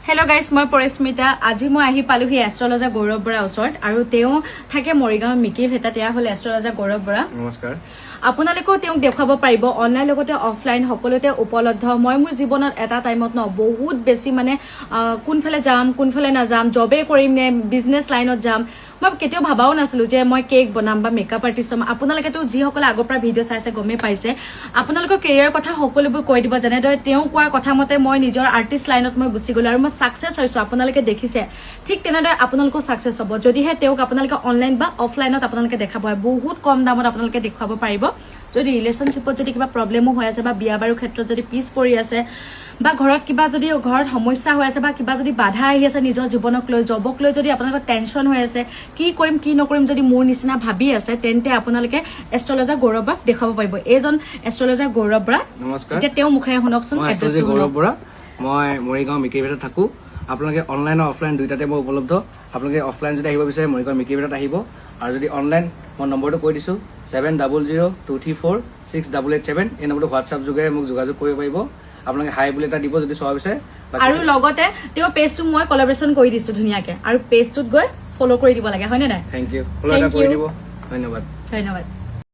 Hello guys, মই পৰিস্মিতা আজি মই আহি পালোহি এষ্ট্ৰলজাৰ গৌৰৱ বৰা ওচৰত আৰু তেওঁ থাকে মৰিগাঁও মিকি ভেটা তেয়া হল এষ্ট্ৰলজাৰ গৌৰৱ বৰা নমস্কাৰ আপোনালোকো তেওঁক দেখাব পাৰিব অনলাইন লগতে অফলাইন সকলোতে উপলব্ধ মই মোৰ জীৱনত এটা টাইমত ন বহুত বেছি মানে কোনফালে যাম কোনফালে না যাম জবে কৰিম নে বিজনেস লাইনত যাম মই কেতিয়াও ভাবাও নাছিলো যে মই কেক বনাম বা মেকআপ আৰ্টিষ্ট হ'ম আপোনালোকে তো যি সকলে আগৰ পৰা ভিডিঅ' চাইছে গমে পাইছে আপোনালোকৰ কেৰিয়াৰ কথা সকলোবোৰ কৈ দিব যেনেদৰে তেওঁ কোৱাৰ কথা মতে মই নিজৰ আৰ্টিষ্ট লাইনত মই গুচি গলো আৰু মই সাকসেস হৈছো আপোনালোকে দেখিছে ঠিক তেনেদৰে আপোনালোকো সাকসেস হ'ব যদিহে তেওঁক আপোনালোকে অনলাইন বা অফলাইনত আপোনালোকে দেখাব বহুত কম দামত আপোনালোকে দেখাব পাৰিব যদি ৰিলেশনশিপত যদি কিবা প্ৰবলেমো হৈ আছে বা বিয়া বাৰুৰ ক্ষেত্ৰত যদি পিছ পৰি আছে বা ঘৰত কিবা যদি ঘৰত সমস্যা হৈ আছে বা কিবা যদি বাধা আহি আছে নিজৰ জীৱনক লৈ জবক লৈ যদি আপোনালোকৰ টেনচন হৈ আছে কি কৰিম কি নকৰিম যদি মোৰ নিচিনা ভাবি আছে তেন্তে আপোনালোকে এষ্ট্ৰলজাৰ গৌৰৱক দেখাব পাৰিব এইজন এষ্ট্ৰলজাৰ গৌৰৱ বৰা নমস্কাৰ যে তেওঁ মুখৰে শুনকচোন এষ্ট্ৰলজাৰ গৌৰৱ বৰা মই মৰিগাঁও মিকি ভেটাত থাকো আপোনালোকে অনলাইন আৰু অফলাইন দুইটাতে মই উপলব্ধ আপোনালোকে অফলাইন যদি আহিব বিচাৰে মৰিগাঁও মিকি ভেটাত আহিব আৰু যদি অনলাইন মই নম্বৰটো কৈ দিছো 7002346887 এই নম্বৰটো হোৱাটছআপ যোগেৰে মোক যোগাযোগ কৰিব পাৰিব আপোনালোকে হাই বুলি এটা দিব যদি চাব বিচাৰে আৰু লগতে তেওঁ পেজটো মই কোলাবৰেচন কৰি দিছো ধুনিয়াকে আৰু পেজটোত গৈ ফলো কৰি দিব লাগে হয়নে নাই থ্যাংক ইউ ফলো এটা কৰি দিব ধন্যবাদ ধন্যবাদ